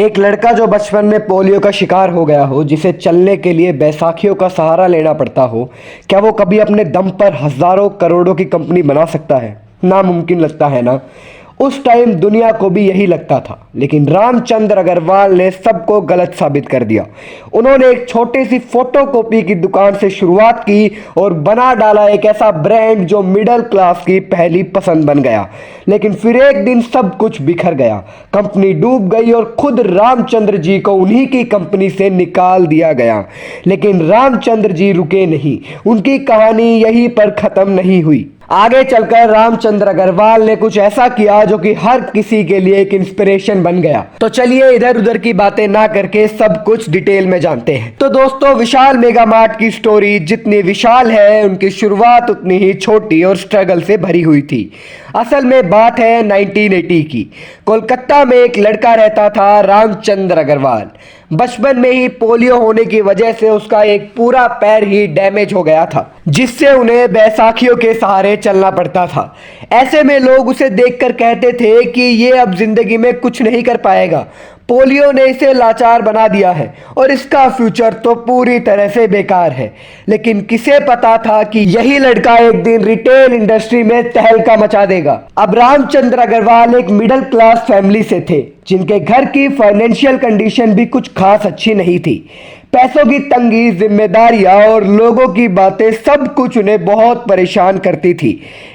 एक लड़का जो बचपन में पोलियो का शिकार हो गया हो, जिसे चलने के लिए बैसाखियों का सहारा लेना पड़ता हो, क्या वो कभी अपने दम पर हजारों करोड़ों की कंपनी बना सकता है? नामुमकिन लगता है ना। उस टाइम दुनिया को भी यही लगता था, लेकिन रामचंद्र अग्रवाल ने सबको गलत साबित कर दिया। उन्होंने एक छोटी सी फोटोकॉपी की दुकान से शुरुआत की और बना डाला एक ऐसा ब्रांड जो मिडिल क्लास की पहली पसंद बन गया। लेकिन फिर एक दिन सब कुछ बिखर गया, कंपनी डूब गई और खुद रामचंद्र जी को उन्हीं की कंपनी से निकाल दिया गया। लेकिन रामचंद्र जी रुके नहीं, उनकी कहानी यहीं पर खत्म नहीं हुई। आगे चलकर रामचंद्र अग्रवाल ने कुछ ऐसा किया जो कि हर किसी के लिए एक इंस्पिरेशन बन गया। तो चलिए इधर उधर की बातें ना करके सब कुछ डिटेल में जानते हैं। तो दोस्तों, विशाल मेगा मार्ट की स्टोरी जितनी विशाल है, उनकी शुरुआत उतनी ही छोटी और स्ट्रगल से भरी हुई थी। असल में बात है 1980 की। कोलकाता में एक लड़का रहता था, रामचंद्र अग्रवाल। बचपन में ही पोलियो होने की वजह से उसका एक पूरा पैर ही डैमेज हो गया था, जिससे उन्हें बैसाखियों के सहारे चलना पड़ता था। ऐसे में लोग उसे देखकर कहते थे कि ये अब जिंदगी में कुछ नहीं कर पाएगा, पोलियो ने इसे लाचार बना दिया है और इसका फ्यूचर तो पूरी तरह से बेकार है। लेकिन किसे पता था कि यही लड़का एक दिन रिटेल इंडस्ट्री में तहलका मचा देगा। अब रामचंद्र अग्रवाल एक मिडिल क्लास फैमिली से थे, जिनके घर की फाइनेंशियल कंडीशन भी कुछ खास अच्छी नहीं थी। पैसों की तंगी, जिम्मेदारियां और लोगों की बातें सब कुछ उन्हें बहुत परेशान करती थी।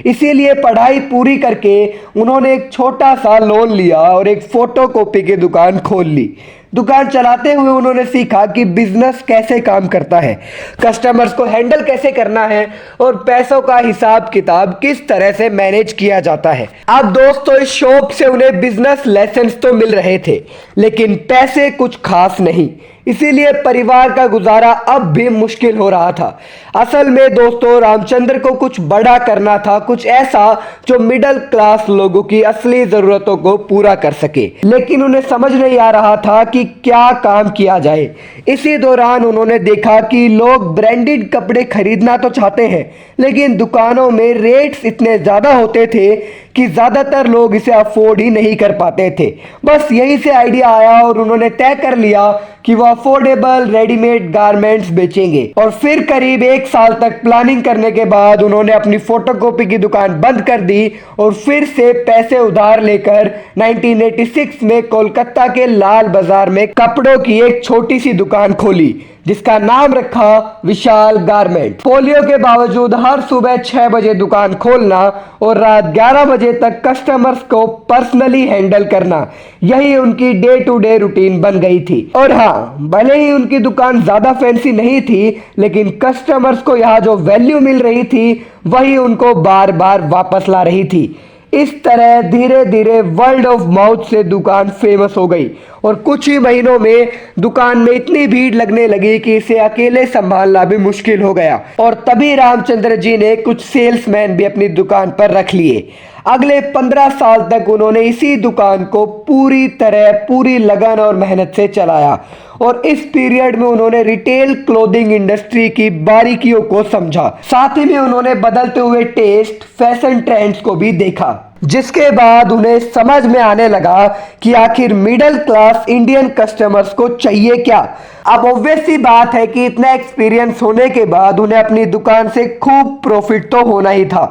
इसीलिए पढ़ाई पूरी करके उन्होंने एक छोटा सा लोन लिया और एक फोटोकॉपी की दुकान खोल ली। दुकान चलाते हुए उन्होंने सीखा कि बिजनेस कैसे काम करता है, कस्टमर्स को हैंडल कैसे करना है और पैसों का हिसाब किताब किस तरह से मैनेज किया जाता है। अब दोस्तों, इस शॉप से उन्हें बिजनेस लेसन्स तो मिल रहे थे, लेकिन पैसे कुछ खास नहीं। इसीलिए परिवार का गुजारा अब भी मुश्किल हो रहा था। असल में दोस्तों, रामचंद्र को कुछ बड़ा करना था, कुछ ऐसा जो मिडिल क्लास लोगों की असली जरूरतों को पूरा कर सके। लेकिन उन्हें समझ नहीं आ रहा था कि क्या काम किया जाए। इसी दौरान उन्होंने देखा कि लोग ब्रांडेड कपड़े खरीदना तो चाहते हैं, लेकिन दुकानों में रेट्स इतने ज्यादा होते थे कि ज्यादातर लोग इसे अफोर्ड ही नहीं कर पाते थे। बस यहीं से आइडिया आया और उन्होंने तय कर लिया कि वो अफोर्डेबल रेडीमेड गारमेंट्स बेचेंगे। और फिर करीब 1 साल तक प्लानिंग करने के बाद उन्होंने अपनी फोटोकॉपी की दुकान बंद कर दी और फिर से पैसे उधार लेकर 1986 में कोलकाता के लाल बाजार में कपड़ों की एक छोटी सी दुकान खोली, जिसका नाम रखा विशाल गारमेंट। पोलियो के बावजूद हर सुबह 6 बजे दुकान खोलना और रात 11 बजे तक कस्टमर्स को पर्सनली हैंडल करना, यही उनकी डे टू डे रूटीन बन गई थी। और हाँ, भले ही उनकी दुकान ज्यादा फैंसी नहीं थी, लेकिन कस्टमर्स को यहाँ जो वैल्यू मिल रही थी, वही उनको बार बार वापस ला रही थी। इस तरह धीरे धीरे वर्ल्ड ऑफ माउथ से दुकान फेमस हो गई और कुछ ही महीनों में दुकान में इतनी भीड़ लगने लगी कि इसे अकेले संभालना भी मुश्किल हो गया। और तभी रामचंद्र जी ने कुछ सेल्समैन भी अपनी दुकान पर रख लिए। अगले 15 साल तक उन्होंने इसी दुकान को पूरी तरह, पूरी लगन और मेहनत से चलाया। और इस पीरियड में उन्होंने रिटेल क्लोथिंग इंडस्ट्री की बारीकियों को समझा, साथ ही में उन्होंने बदलते हुए टेस्ट, फैशन ट्रेंड्स को भी देखा, जिसके बाद उन्हें समझ में आने लगा कि आखिर मिडिल क्लास इंडियन कस्टमर्स को चाहिए क्या। अब ऑब्वियस सी बात है कि इतना एक्सपीरियंस होने के बाद उन्हें अपनी दुकान से खूब प्रॉफिट तो होना ही था।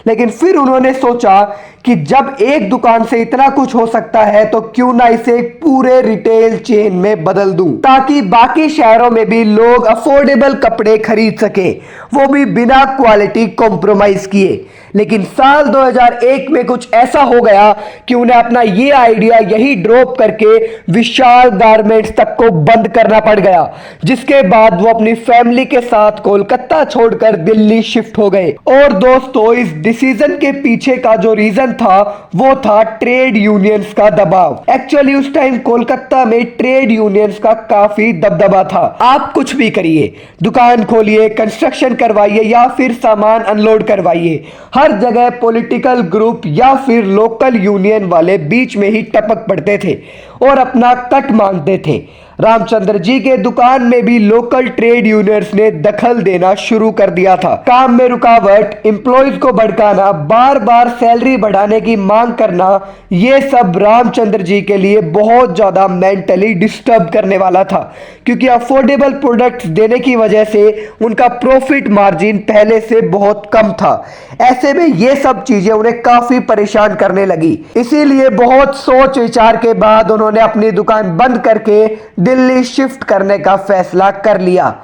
लेकिन फिर उन्होंने सोचा कि जब एक दुकान से इतना कुछ हो सकता है, तो क्यों ना इसे पूरे रिटेल चेन में बदल दूं, ताकि बाकी शहरों में भी लोग अफोर्डेबल कपड़े खरीद सके, वो भी बिना क्वालिटी कॉम्प्रोमाइज किए। लेकिन साल 2001 में कुछ ऐसा हो गया कि उन्हें अपना ये आइडिया यही ड्रॉप करके विशाल गारमेंट्स तक को बंद करना पड़ गया, जिसके बाद वो अपनी फैमिली के साथ कोलकाता छोड़कर दिल्ली शिफ्ट हो गए। और दोस्तों, इस डिसीजन के पीछे का जो रीजन था, वो था ट्रेड यूनियंस का दबाव। एक्चुअली उस टाइम कोलकाता में ट्रेड यूनियंस का काफी दबदबा था। आप कुछ भी करिए, दुकान खोलिए, कंस्ट्रक्शन करवाइए या फिर सामान अनलोड करवाइए, हर जगह पॉलिटिकल ग्रुप या फिर लोकल यूनियन वाले बीच में ही टपक पड़ते थे और अपना कट मांगते थे। रामचंद्र जी के दुकान में भी लोकल ट्रेड यूनियंस ने दखल देना शुरू कर दिया था। काम में रुकावट, एम्प्लॉइज को भड़काना, बार बार सैलरी बढ़ाने की मांग करना, ये सब रामचंद्र जी के लिए बहुत ज्यादा मेंटली डिस्टर्ब करने वाला था, क्योंकि अफोर्डेबल प्रोडक्ट्स देने की वजह से उनका प्रॉफिट मार्जिन पहले से बहुत कम था। ऐसे में ये सब चीजें उन्हें काफी परेशान करने लगी। इसीलिए बहुत सोच विचार के बाद उन्होंने अपनी दुकान बंद करके दिल्ली शिफ्ट करने का फैसला कर लिया।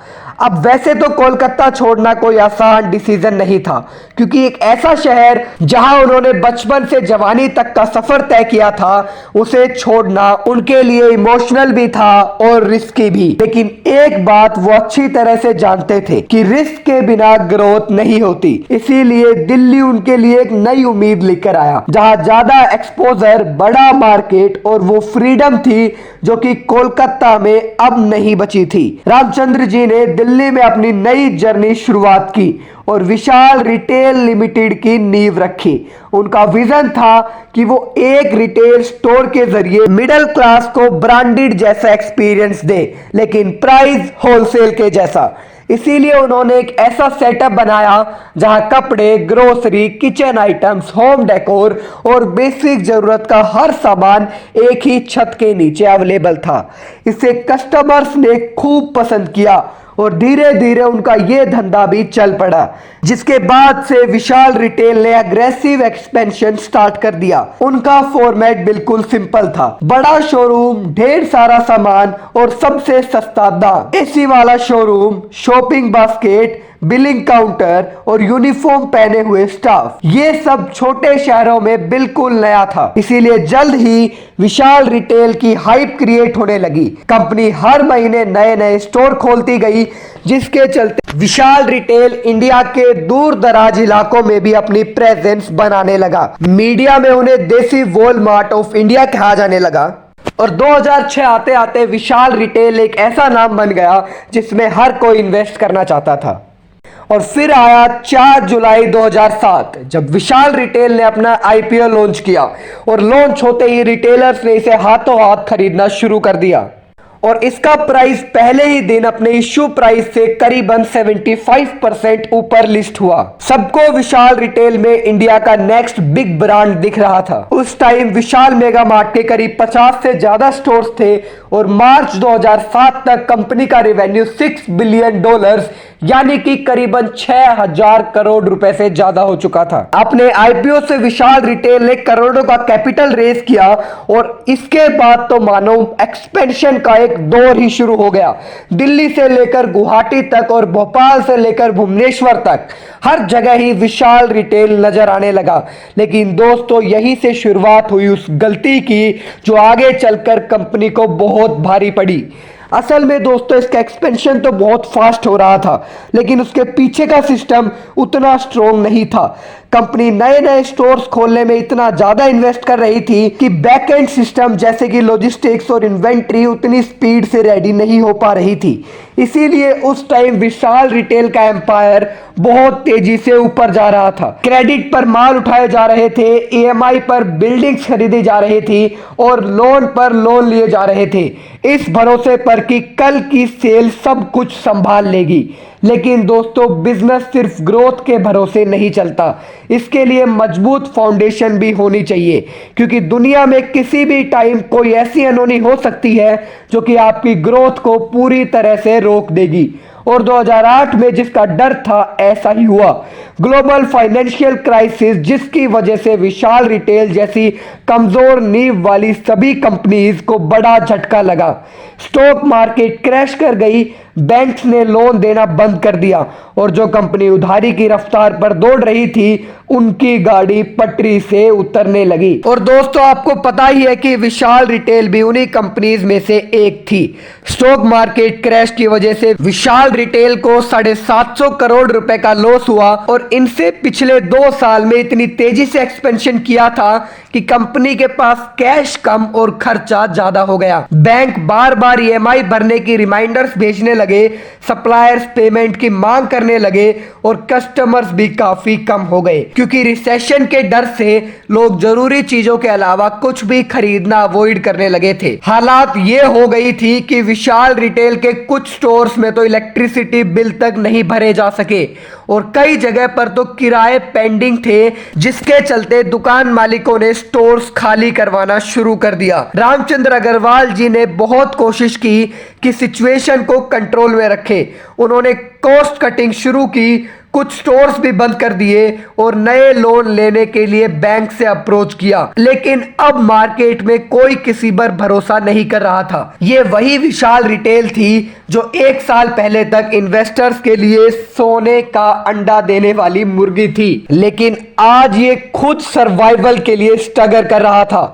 अब वैसे तो कोलकाता छोड़ना कोई आसान डिसीजन नहीं था, क्योंकि एक ऐसा शहर जहां उन्होंने बचपन से जवानी तक का सफर तय किया था, उसे छोड़ना उनके लिए इमोशनल भी था और रिस्की भी। लेकिन एक बात वो अच्छी तरह से जानते थे कि रिस्क के बिना ग्रोथ नहीं होती। इसीलिए दिल्ली उनके लिए एक नई उम्मीद लेकर आया, जहां ज्यादा एक्सपोजर, बड़ा मार्केट और वो फ्रीडम थी जो कि कोलकाता में अब नहीं बची थी। रामचंद्र जी ने दिल्ली में अपनी नई जर्नी शुरुआत की और विशाल रिटेल लिमिटेड की नींव रखी। उनका विजन था कि वो एक रिटेल स्टोर के जरिए मिडिल क्लास को ब्रांडेड जैसा एक्सपीरियंस दे, लेकिन प्राइस होलसेल के जैसा। इसीलिए उन्होंने एक ऐसा सेटअप बनाया जहां कपड़े, grocery, kitchen items, home decor और बेसिक जरूरत का हर सामान एक ही छत के नीचे अवेलेबल था। इसे कस्टमर्स ने खूब पसंद किया और धीरे धीरे उनका यह धंधा भी चल पड़ा, जिसके बाद से विशाल रिटेल ने अग्रेसिव एक्सपेंशन स्टार्ट कर दिया। उनका फॉर्मेट बिल्कुल सिंपल था, बड़ा शोरूम, ढेर सारा सामान और सबसे सस्ता दाम। एसी वाला showroom, shopping basket, billing counter और यूनिफॉर्म पहने हुए स्टाफ, ये सब छोटे शहरों में बिल्कुल नया था। इसीलिए जल्द ही विशाल रिटेल की हाइप क्रिएट होने लगी। कंपनी हर महीने नए नए स्टोर खोलती गई, जिसके चलते विशाल रिटेल इंडिया के दूर दराज इलाकों में भी अपनी प्रेजेंस बनाने लगा। मीडिया में उन्हें देसी वॉलमार्ट ऑफ इंडिया कहा जाने लगा। और 2006 आते आते विशाल रिटेल एक ऐसा नाम बन गया जिसमें हर कोई इन्वेस्ट करना चाहता था। और फिर आया 4 जुलाई 2007, जब विशाल रिटेल ने अपना आईपीओ लॉन्च किया और लॉन्च होते ही रिटेलर्स ने इसे हाथों हाथ खरीदना शुरू कर दिया और इसका प्राइस पहले ही दिन अपने इश्यू प्राइस से करीबन 75% ऊपर लिस्ट हुआ। सबको विशाल रिटेल में इंडिया का नेक्स्ट बिग ब्रांड दिख रहा था। उस टाइम विशाल मेगा मार्ट के करीब 50 से ज्यादा स्टोर्स थे और मार्च 2007 तक कंपनी का रेवेन्यू $6 बिलियन यानी कि करीबन 6000 करोड़ रुपए से ज्यादा हो चुका था। अपने आईपीओ से विशाल रिटेल ने करोड़ों का कैपिटल रेज किया और इसके बाद तो मानो एक्सपेंशन का एक दौर ही शुरू हो गया। दिल्ली से लेकर गुवाहाटी तक और भोपाल से लेकर भुवनेश्वर तक हर जगह ही विशाल रिटेल नजर आने लगा। लेकिन दोस्तों, यहीं से शुरुआत हुई उस गलती की जो आगे चलकर कंपनी को बहुत भारी पड़ी। असल में दोस्तों, इसका एक्सपेंशन तो बहुत फास्ट हो रहा था, लेकिन उसके पीछे का सिस्टम उतना स्ट्रॉन्ग नहीं था। कंपनी नए नए स्टोर्स खोलने में इतना ज्यादा इन्वेस्ट कर रही थी कि बैक एंड सिस्टम जैसे कि लॉजिस्टिक्स और इन्वेंट्री उतनी स्पीड से रेडी नहीं हो पा रही थी। इसीलिए उस टाइम विशाल रिटेल का एम्पायर बहुत तेजी से ऊपर जा रहा था। क्रेडिट पर माल उठाए जा रहे थे, ईएमआई पर बिल्डिंग्स खरीदी जा रही थी और लोन पर लोन लिए जा रहे थे, इस भरोसे पर कि कल की सेल सब कुछ संभाल लेगी। लेकिन दोस्तों, बिजनेस सिर्फ ग्रोथ के भरोसे नहीं चलता, इसके लिए मजबूत फाउंडेशन भी होनी चाहिए, क्योंकि दुनिया में किसी भी टाइम कोई ऐसी अनहोनी हो सकती है जो कि आपकी ग्रोथ को पूरी तरह से रोक देगी। और 2008 में जिसका डर था, ऐसा ही हुआ। ग्लोबल फाइनेंशियल क्राइसिस, जिसकी वजह से विशाल रिटेल जैसी कमजोर नींव वाली सभी कंपनीज को बड़ा झटका लगा। स्टॉक मार्केट क्रैश कर गई, बैंक्स ने लोन देना बंद कर दिया और जो कंपनी उधारी की रफ्तार पर दौड़ रही थी, उनकी गाड़ी पटरी से उतरने लगी। और दोस्तों, आपको पता ही है कि विशाल रिटेल भी उन्हीं कंपनीज में से एक थी। स्टॉक मार्केट क्रैश की वजह से विशाल रिटेल को 750 करोड़ रुपए का लॉस हुआ और इनसे पिछले 2 साल में इतनी तेजी से एक्सपेंशन किया था कि कंपनी के पास कैश कम और खर्चा ज्यादा हो गया। बैंक बार बार ईएमआई भरने की रिमाइंडर्स भेजने लगे लगे, सप्लायर्स पेमेंट की मांग करने लगे और कस्टमर्स भी काफी कम हो गए, क्योंकि रिसेशन के डर से लोग जरूरी चीजों के अलावा कुछ भी खरीदना अवॉइड करने लगे थे। हालात ये हो गई थी कि विशाल रिटेल के कुछ स्टोर्स में तो इलेक्ट्रिसिटी बिल तक नहीं भरे जा सके और कई जगह पर तो किराए पेंडिंग थे, जिसके चलते दुकान मालिकों ने स्टोर्स खाली करवाना शुरू कर दिया। रामचंद्र अग्रवाल जी ने बहुत कोशिश की कि सिचुएशन को कंट्रोल में रखे। उन्होंने कॉस्ट कटिंग शुरू की, कुछ स्टोर्स भी बंद कर दिए और नए लोन लेने के लिए बैंक से अप्रोच किया, लेकिन अब मार्केट में कोई किसी पर भरोसा नहीं कर रहा था। ये वही विशाल रिटेल थी जो 1 साल पहले तक इन्वेस्टर्स के लिए सोने का अंडा देने वाली मुर्गी थी, लेकिन आज ये खुद सर्वाइवल के लिए स्ट्रगल कर रहा था।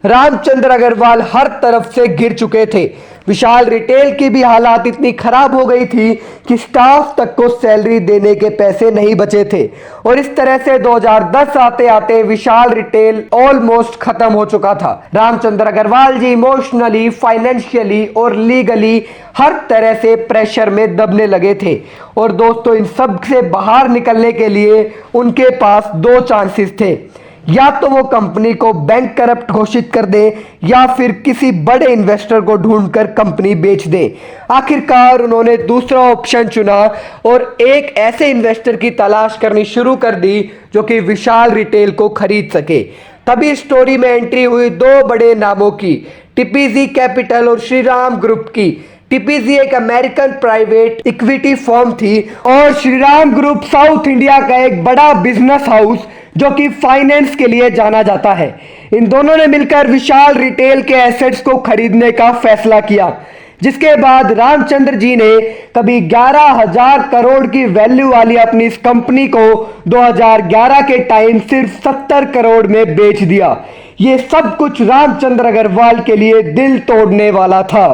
रामचंद्र अग्रवाल हर तरफ से गिर चुके थे। विशाल रिटेल की भी हालात इतनी खराब हो गई थी कि स्टाफ तक को सैलरी देने के पैसे नहीं बचे थे और इस तरह से 2010 आते आते विशाल रिटेल ऑलमोस्ट खत्म हो चुका था। रामचंद्र अग्रवाल जी इमोशनली, फाइनेंशियली और लीगली हर तरह से प्रेशर में दबने लगे थे और दोस्तों, इन सब से बाहर निकलने के लिए उनके पास 2 चांसेस थे। या तो वो कंपनी को बैंक करप्ट घोषित कर दे या फिर किसी बड़े इन्वेस्टर को ढूंढकर कंपनी बेच दे। आखिरकार उन्होंने दूसरा ऑप्शन चुना और एक ऐसे इन्वेस्टर की तलाश करनी शुरू कर दी जो कि विशाल रिटेल को खरीद सके। तभी स्टोरी में एंट्री हुई 2 बड़े नामों की, टीपीजी कैपिटल और श्रीराम ग्रुप की। टीपीजी एक अमेरिकन प्राइवेट इक्विटी फर्म थी और श्रीराम ग्रुप साउथ इंडिया का एक बड़ा बिजनेस हाउस जो कि फाइनेंस के लिए जाना जाता है। इन दोनों ने मिलकर विशाल रिटेल के एसेट्स को खरीदने का फैसला किया, जिसके बाद रामचंद्र जी ने कभी 11,000 करोड़ की वैल्यू वाली अपनी इस कंपनी को 2011 के टाइम सिर्फ 70 करोड़ में बेच दिया। ये सब कुछ रामचंद्र अग्रवाल के लिए दिल तोड़ने वाला था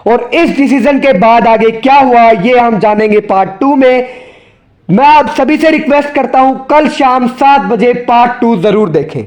और इस डिसीजन के बाद आगे क्या हुआ ये हम जानेंगे पार्ट 2 में। मैं आप सभी से रिक्वेस्ट करता हूं कल शाम 7 बजे पार्ट 2 जरूर देखें।